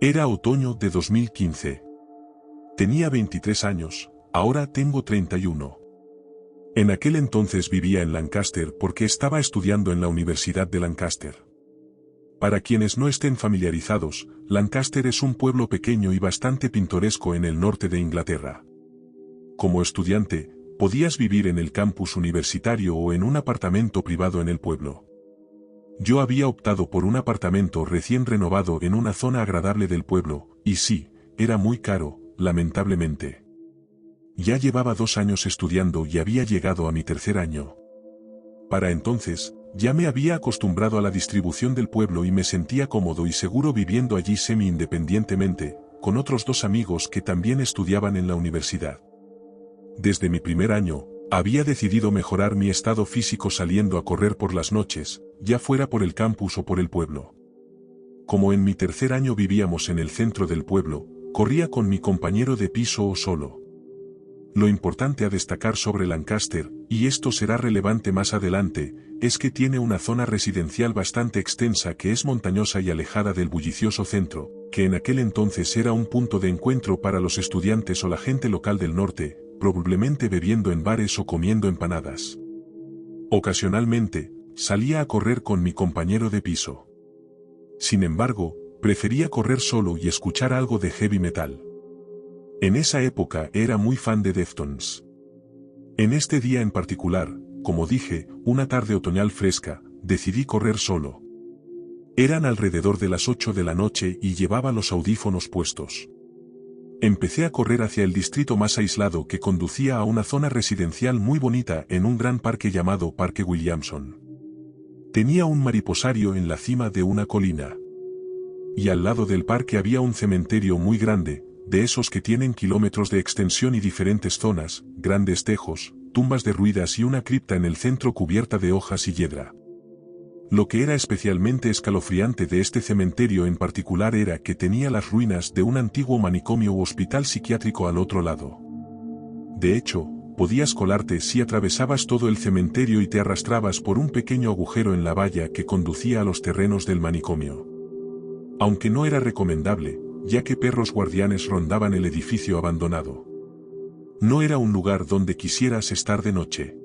Era otoño de 2015. Tenía 23 años, ahora tengo 31. En aquel entonces vivía en Lancaster porque estaba estudiando en la Universidad de Lancaster. Para quienes no estén familiarizados, Lancaster es un pueblo pequeño y bastante pintoresco en el norte de Inglaterra. Como estudiante, podías vivir en el campus universitario o en un apartamento privado en el pueblo. Yo había optado por un apartamento recién renovado en una zona agradable del pueblo, y sí, era muy caro, lamentablemente. Ya llevaba 2 años estudiando y había llegado a mi tercer año. Para entonces, ya me había acostumbrado a la distribución del pueblo y me sentía cómodo y seguro viviendo allí semi-independientemente, con otros 2 amigos que también estudiaban en la universidad. Desde mi primer año, había decidido mejorar mi estado físico saliendo a correr por las noches, ya fuera por el campus o por el pueblo. Como en mi tercer año vivíamos en el centro del pueblo, corría con mi compañero de piso o solo. Lo importante a destacar sobre Lancaster, y esto será relevante más adelante, es que tiene una zona residencial bastante extensa que es montañosa y alejada del bullicioso centro, que en aquel entonces era un punto de encuentro para los estudiantes o la gente local del norte, probablemente bebiendo en bares o comiendo empanadas. Ocasionalmente, salía a correr con mi compañero de piso. Sin embargo, prefería correr solo y escuchar algo de heavy metal. En esa época era muy fan de Deftones. En este día en particular, como dije, una tarde otoñal fresca, decidí correr solo. Eran alrededor de las 8 de la noche y llevaba los audífonos puestos. Empecé a correr hacia el distrito más aislado que conducía a una zona residencial muy bonita en un gran parque llamado Parque Williamson. Tenía un mariposario en la cima de una colina. Y al lado del parque había un cementerio muy grande, de esos que tienen kilómetros de extensión y diferentes zonas, grandes tejos, tumbas derruidas y una cripta en el centro cubierta de hojas y hiedra. Lo que era especialmente escalofriante de este cementerio en particular era que tenía las ruinas de un antiguo manicomio u hospital psiquiátrico al otro lado. De hecho, podías colarte si atravesabas todo el cementerio y te arrastrabas por un pequeño agujero en la valla que conducía a los terrenos del manicomio. Aunque no era recomendable, ya que perros guardianes rondaban el edificio abandonado. No era un lugar donde quisieras estar de noche.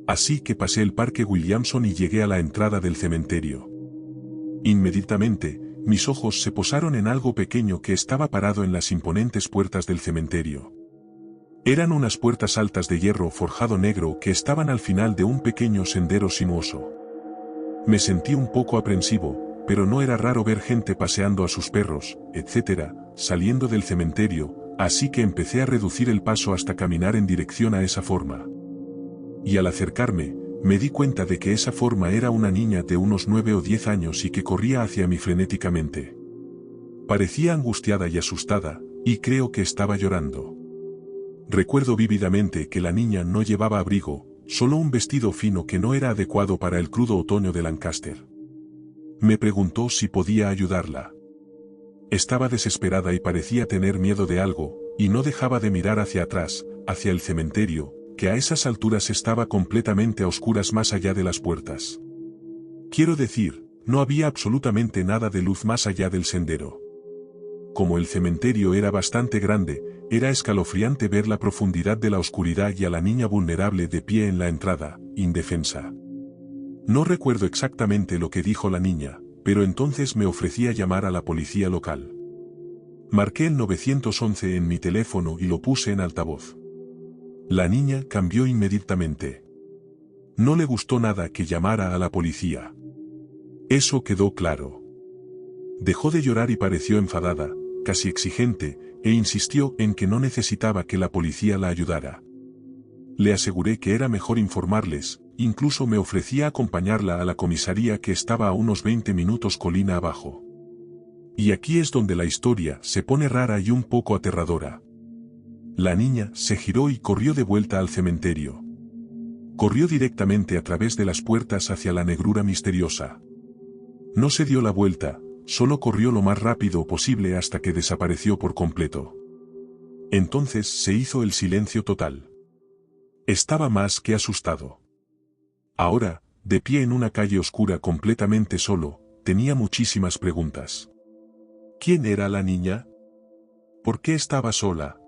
Así que pasé el Parque Williamson y llegué a la entrada del cementerio. Inmediatamente, mis ojos se posaron en algo pequeño que estaba parado en las imponentes puertas del cementerio. Eran unas puertas altas de hierro forjado negro que estaban al final de un pequeño sendero sinuoso. Me sentí un poco aprensivo, pero no era raro ver gente paseando a sus perros, etc., saliendo del cementerio, así que empecé a reducir el paso hasta caminar en dirección a esa forma. Y al acercarme, me di cuenta de que esa forma era una niña de unos 9 o 10 años y que corría hacia mí frenéticamente. Parecía angustiada y asustada, y creo que estaba llorando. Recuerdo vívidamente que la niña no llevaba abrigo, solo un vestido fino que no era adecuado para el crudo otoño de Lancaster. Me preguntó si podía ayudarla. Estaba desesperada y parecía tener miedo de algo, y no dejaba de mirar hacia atrás, hacia el cementerio, que a esas alturas estaba completamente a oscuras más allá de las puertas. Quiero decir, no había absolutamente nada de luz más allá del sendero. Como el cementerio era bastante grande, era escalofriante ver la profundidad de la oscuridad y a la niña vulnerable de pie en la entrada, indefensa. No recuerdo exactamente lo que dijo la niña, pero entonces me ofrecí a llamar a la policía local. Marqué el 911 en mi teléfono y lo puse en altavoz. La niña cambió inmediatamente. No le gustó nada que llamara a la policía. Eso quedó claro. Dejó de llorar y pareció enfadada, casi exigente, e insistió en que no necesitaba que la policía la ayudara. Le aseguré que era mejor informarles, incluso me ofrecía acompañarla a la comisaría que estaba a unos 20 minutos colina abajo. Y aquí es donde la historia se pone rara y un poco aterradora. La niña se giró y corrió de vuelta al cementerio. Corrió directamente a través de las puertas hacia la negrura misteriosa. No se dio la vuelta, solo corrió lo más rápido posible hasta que desapareció por completo. Entonces se hizo el silencio total. Estaba más que asustado. Ahora, de pie en una calle oscura completamente solo, tenía muchísimas preguntas. ¿Quién era la niña? ¿Por qué estaba sola?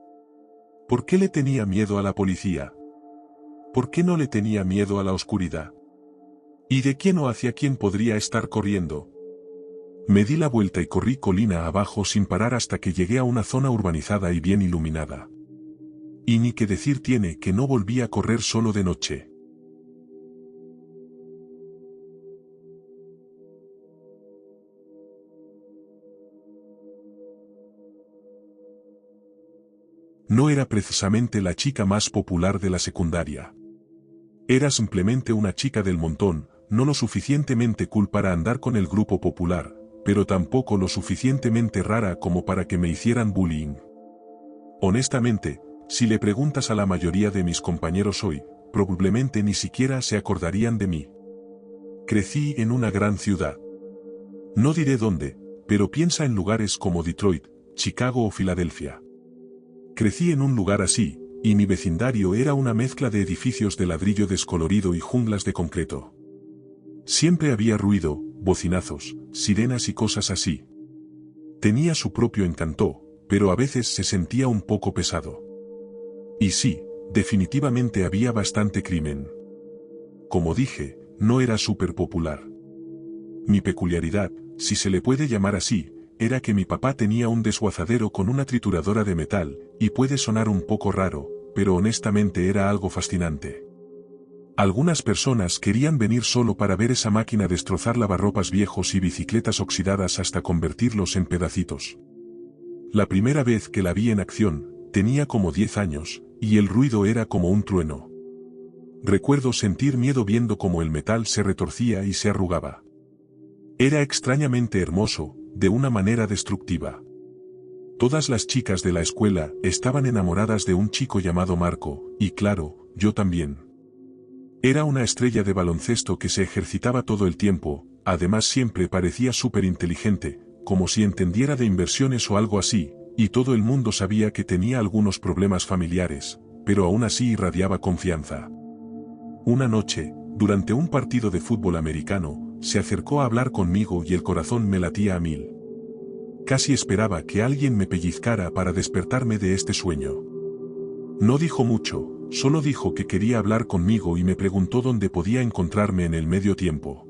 ¿Por qué le tenía miedo a la policía? ¿Por qué no le tenía miedo a la oscuridad? ¿Y de quién o hacia quién podría estar corriendo? Me di la vuelta y corrí colina abajo sin parar hasta que llegué a una zona urbanizada y bien iluminada. Y ni que decir tiene que no volví a correr solo de noche. No era precisamente la chica más popular de la secundaria. Era simplemente una chica del montón, no lo suficientemente cool para andar con el grupo popular, pero tampoco lo suficientemente rara como para que me hicieran bullying. Honestamente, si le preguntas a la mayoría de mis compañeros hoy, probablemente ni siquiera se acordarían de mí. Crecí en una gran ciudad. No diré dónde, pero piensa en lugares como Detroit, Chicago o Filadelfia. Crecí en un lugar así, y mi vecindario era una mezcla de edificios de ladrillo descolorido y junglas de concreto. Siempre había ruido, bocinazos, sirenas y cosas así. Tenía su propio encanto, pero a veces se sentía un poco pesado. Y sí, definitivamente había bastante crimen. Como dije, no era súper popular. Mi peculiaridad, si se le puede llamar así, era que mi papá tenía un desguazadero con una trituradora de metal, y puede sonar un poco raro, pero honestamente era algo fascinante. Algunas personas querían venir solo para ver esa máquina destrozar lavarropas viejos y bicicletas oxidadas hasta convertirlos en pedacitos. La primera vez que la vi en acción, tenía como 10 años, y el ruido era como un trueno. Recuerdo sentir miedo viendo cómo el metal se retorcía y se arrugaba. Era extrañamente hermoso, de una manera destructiva. Todas las chicas de la escuela estaban enamoradas de un chico llamado Marco, y claro, yo también. Era una estrella de baloncesto que se ejercitaba todo el tiempo, además siempre parecía súper inteligente, como si entendiera de inversiones o algo así, y todo el mundo sabía que tenía algunos problemas familiares, pero aún así irradiaba confianza. Una noche, durante un partido de fútbol americano, se acercó a hablar conmigo y el corazón me latía a 1000. Casi esperaba que alguien me pellizcara para despertarme de este sueño. No dijo mucho, solo dijo que quería hablar conmigo y me preguntó dónde podía encontrarme en el medio tiempo.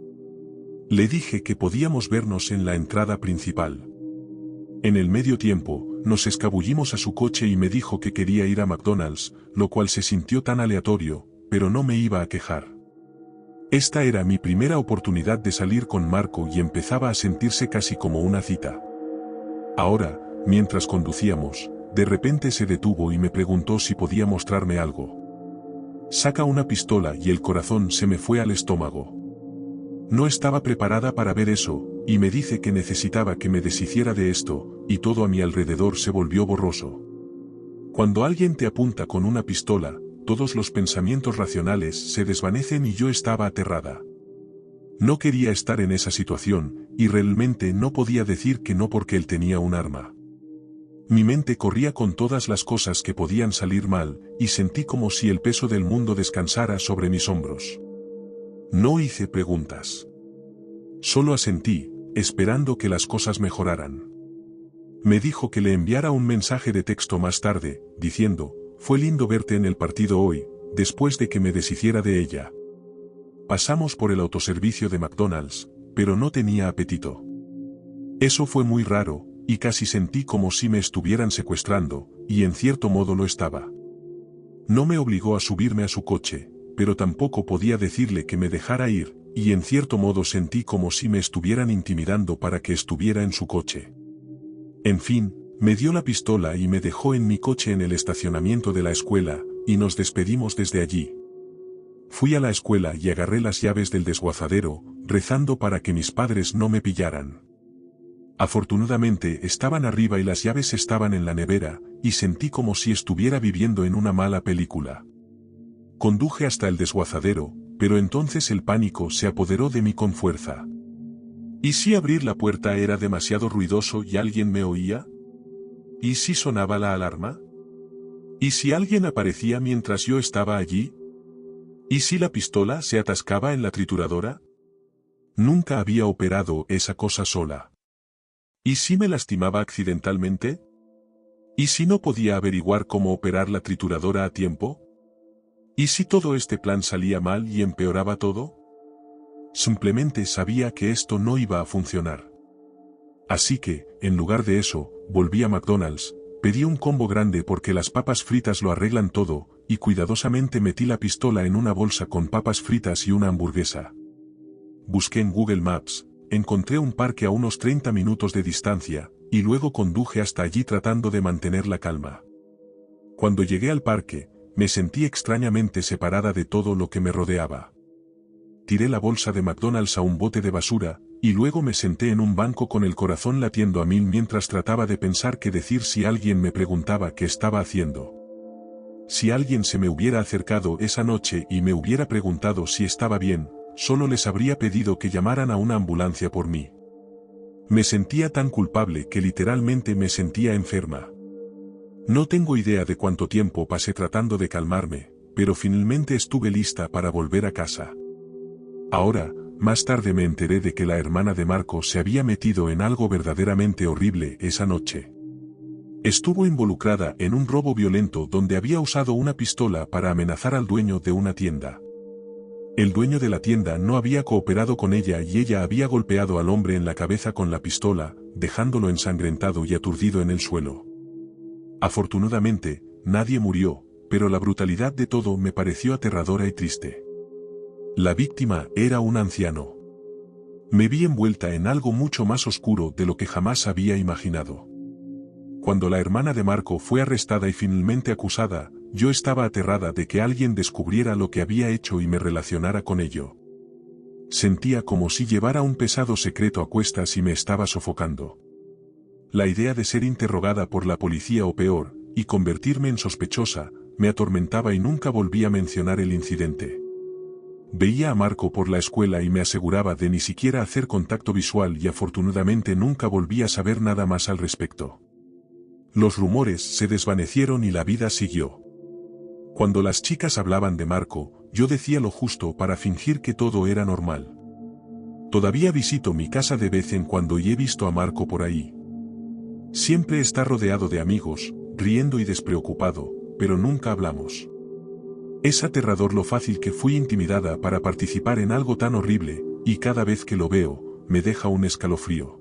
Le dije que podíamos vernos en la entrada principal. En el medio tiempo, nos escabullimos a su coche y me dijo que quería ir a McDonald's, lo cual se sintió tan aleatorio, pero no me iba a quejar. Esta era mi primera oportunidad de salir con Marco y empezaba a sentirse casi como una cita. Ahora, mientras conducíamos, de repente se detuvo y me preguntó si podía mostrarme algo. Saca una pistola y el corazón se me fue al estómago. No estaba preparada para ver eso, y me dice que necesitaba que me deshiciera de esto, y todo a mi alrededor se volvió borroso. Cuando alguien te apunta con una pistola, todos los pensamientos racionales se desvanecen y yo estaba aterrada. No quería estar en esa situación, y realmente no podía decir que no porque él tenía un arma. Mi mente corría con todas las cosas que podían salir mal, y sentí como si el peso del mundo descansara sobre mis hombros. No hice preguntas. Solo asentí, esperando que las cosas mejoraran. Me dijo que le enviara un mensaje de texto más tarde, diciendo: «Fue lindo verte en el partido hoy», después de que me deshiciera de ella. Pasamos por el autoservicio de McDonald's, pero no tenía apetito. Eso fue muy raro, y casi sentí como si me estuvieran secuestrando, y en cierto modo lo estaba. No me obligó a subirme a su coche, pero tampoco podía decirle que me dejara ir, y en cierto modo sentí como si me estuvieran intimidando para que estuviera en su coche. En fin, me dio la pistola y me dejó en mi coche en el estacionamiento de la escuela, y nos despedimos desde allí. Fui a la escuela y agarré las llaves del desguazadero, rezando para que mis padres no me pillaran. Afortunadamente estaban arriba y las llaves estaban en la nevera, y sentí como si estuviera viviendo en una mala película. Conduje hasta el desguazadero, pero entonces el pánico se apoderó de mí con fuerza. ¿Y si abrir la puerta era demasiado ruidoso y alguien me oía? ¿Y si sonaba la alarma? ¿Y si alguien aparecía mientras yo estaba allí? ¿Y si la pistola se atascaba en la trituradora? Nunca había operado esa cosa sola. ¿Y si me lastimaba accidentalmente? ¿Y si no podía averiguar cómo operar la trituradora a tiempo? ¿Y si todo este plan salía mal y empeoraba todo? Simplemente sabía que esto no iba a funcionar. Así que, en lugar de eso, volví a McDonald's, pedí un combo grande porque las papas fritas lo arreglan todo, y cuidadosamente metí la pistola en una bolsa con papas fritas y una hamburguesa. Busqué en Google Maps, encontré un parque a unos 30 minutos de distancia, y luego conduje hasta allí tratando de mantener la calma. Cuando llegué al parque, me sentí extrañamente separada de todo lo que me rodeaba. Tiré la bolsa de McDonald's a un bote de basura, y luego me senté en un banco con el corazón latiendo a mil mientras trataba de pensar qué decir si alguien me preguntaba qué estaba haciendo. Si alguien se me hubiera acercado esa noche y me hubiera preguntado si estaba bien, solo les habría pedido que llamaran a una ambulancia por mí. Me sentía tan culpable que literalmente me sentía enferma. No tengo idea de cuánto tiempo pasé tratando de calmarme, pero finalmente estuve lista para volver a casa. Ahora, más tarde me enteré de que la hermana de Marco se había metido en algo verdaderamente horrible esa noche. Estuvo involucrada en un robo violento donde había usado una pistola para amenazar al dueño de una tienda. El dueño de la tienda no había cooperado con ella y ella había golpeado al hombre en la cabeza con la pistola, dejándolo ensangrentado y aturdido en el suelo. Afortunadamente, nadie murió, pero la brutalidad de todo me pareció aterradora y triste. La víctima era un anciano. Me vi envuelta en algo mucho más oscuro de lo que jamás había imaginado. Cuando la hermana de Marco fue arrestada y finalmente acusada, yo estaba aterrada de que alguien descubriera lo que había hecho y me relacionara con ello. Sentía como si llevara un pesado secreto a cuestas y me estaba sofocando. La idea de ser interrogada por la policía o peor, y convertirme en sospechosa, me atormentaba y nunca volví a mencionar el incidente. Veía a Marco por la escuela y me aseguraba de ni siquiera hacer contacto visual y afortunadamente nunca volví a saber nada más al respecto. Los rumores se desvanecieron y la vida siguió. Cuando las chicas hablaban de Marco, yo decía lo justo para fingir que todo era normal. Todavía visito mi casa de vez en cuando y he visto a Marco por ahí. Siempre está rodeado de amigos, riendo y despreocupado, pero nunca hablamos. Es aterrador lo fácil que fui intimidada para participar en algo tan horrible, y cada vez que lo veo, me deja un escalofrío.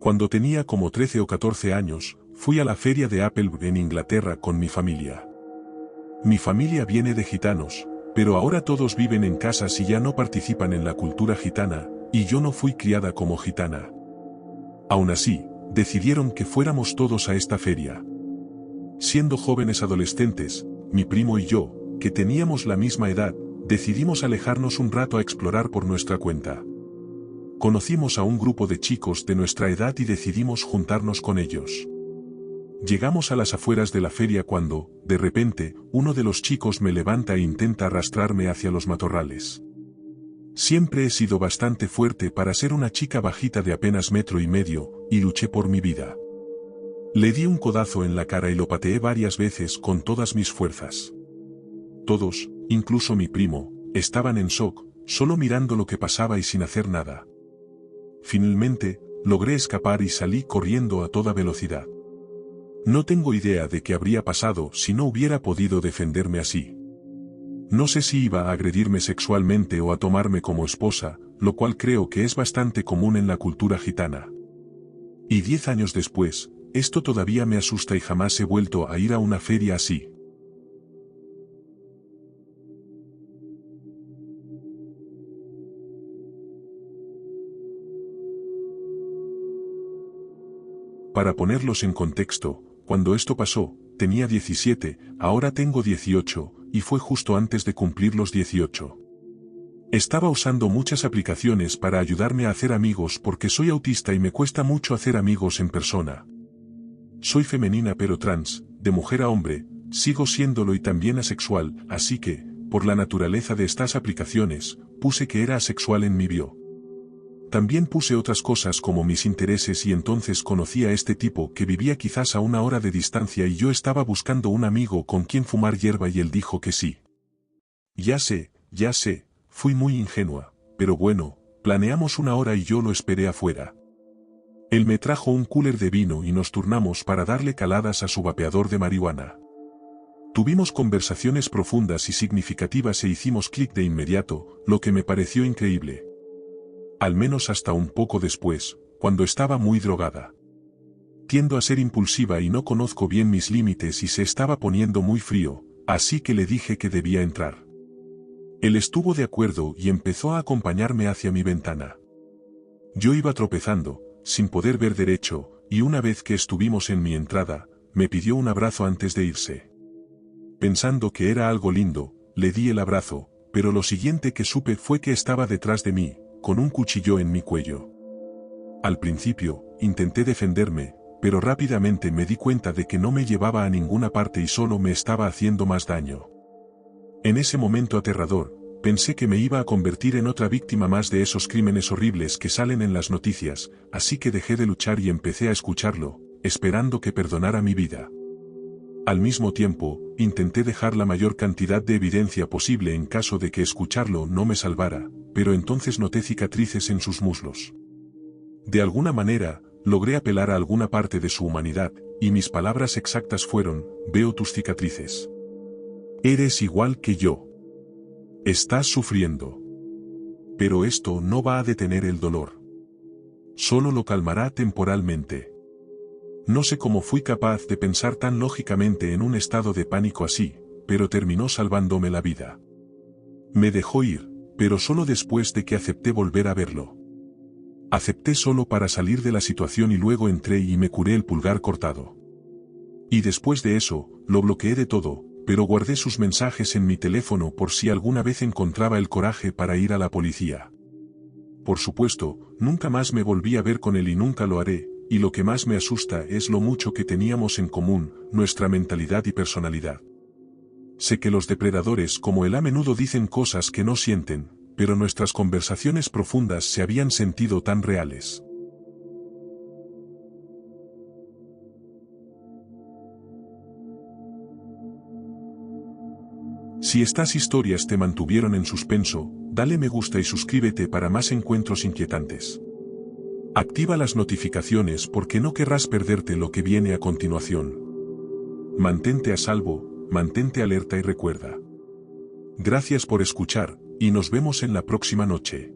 Cuando tenía como 13 o 14 años, fui a la feria de Appleby en Inglaterra con mi familia. Mi familia viene de gitanos, pero ahora todos viven en casas y ya no participan en la cultura gitana, y yo no fui criada como gitana. Aún así, decidieron que fuéramos todos a esta feria. Siendo jóvenes adolescentes, mi primo y yo, que teníamos la misma edad, decidimos alejarnos un rato a explorar por nuestra cuenta. Conocimos a un grupo de chicos de nuestra edad y decidimos juntarnos con ellos. Llegamos a las afueras de la feria cuando, de repente, uno de los chicos me levanta e intenta arrastrarme hacia los matorrales. Siempre he sido bastante fuerte para ser una chica bajita de apenas 1,5 metros, y luché por mi vida. Le di un codazo en la cara y lo pateé varias veces con todas mis fuerzas. Todos, incluso mi primo, estaban en shock, solo mirando lo que pasaba y sin hacer nada. Finalmente, logré escapar y salí corriendo a toda velocidad. No tengo idea de qué habría pasado si no hubiera podido defenderme así. No sé si iba a agredirme sexualmente o a tomarme como esposa, lo cual creo que es bastante común en la cultura gitana. Y 10 años después, esto todavía me asusta y jamás he vuelto a ir a una feria así. Para ponerlos en contexto, cuando esto pasó, tenía 17, ahora tengo 18, y fue justo antes de cumplir los 18. Estaba usando muchas aplicaciones para ayudarme a hacer amigos porque soy autista y me cuesta mucho hacer amigos en persona. Soy femenina pero trans, de mujer a hombre, sigo siéndolo y también asexual, así que, por la naturaleza de estas aplicaciones, puse que era asexual en mi bio. También puse otras cosas como mis intereses y entonces conocí a este tipo que vivía quizás a 1 hora de distancia y yo estaba buscando un amigo con quien fumar hierba y él dijo que sí. Ya sé, fui muy ingenua, pero bueno, planeamos 1 hora y yo lo esperé afuera. Él me trajo un cooler de vino y nos turnamos para darle caladas a su vapeador de marihuana. Tuvimos conversaciones profundas y significativas e hicimos clic de inmediato, lo que me pareció increíble. Al menos hasta un poco después, cuando estaba muy drogada. Tiendo a ser impulsiva y no conozco bien mis límites y se estaba poniendo muy frío, así que le dije que debía entrar. Él estuvo de acuerdo y empezó a acompañarme hacia mi ventana. Yo iba tropezando, sin poder ver derecho, y una vez que estuvimos en mi entrada, me pidió un abrazo antes de irse. Pensando que era algo lindo, le di el abrazo, pero lo siguiente que supe fue que estaba detrás de mí, con un cuchillo en mi cuello. Al principio, intenté defenderme, pero rápidamente me di cuenta de que no me llevaba a ninguna parte y solo me estaba haciendo más daño. En ese momento aterrador, pensé que me iba a convertir en otra víctima más de esos crímenes horribles que salen en las noticias, así que dejé de luchar y empecé a escucharlo, esperando que perdonara mi vida. Al mismo tiempo, intenté dejar la mayor cantidad de evidencia posible en caso de que escucharlo no me salvara, pero entonces noté cicatrices en sus muslos. De alguna manera, logré apelar a alguna parte de su humanidad, y mis palabras exactas fueron: veo tus cicatrices. Eres igual que yo. Estás sufriendo. Pero esto no va a detener el dolor. Solo lo calmará temporalmente. No sé cómo fui capaz de pensar tan lógicamente en un estado de pánico así, pero terminó salvándome la vida. Me dejó ir, pero solo después de que acepté volver a verlo. Acepté solo para salir de la situación y luego entré y me curé el pulgar cortado. Y después de eso, lo bloqueé de todo, pero guardé sus mensajes en mi teléfono por si alguna vez encontraba el coraje para ir a la policía. Por supuesto, nunca más me volví a ver con él y nunca lo haré. Y lo que más me asusta es lo mucho que teníamos en común, nuestra mentalidad y personalidad. Sé que los depredadores como él a menudo dicen cosas que no sienten, pero nuestras conversaciones profundas se habían sentido tan reales. Si estas historias te mantuvieron en suspenso, dale me gusta y suscríbete para más encuentros inquietantes. Activa las notificaciones porque no querrás perderte lo que viene a continuación. Mantente a salvo, mantente alerta y recuerda. Gracias por escuchar, y nos vemos en la próxima noche.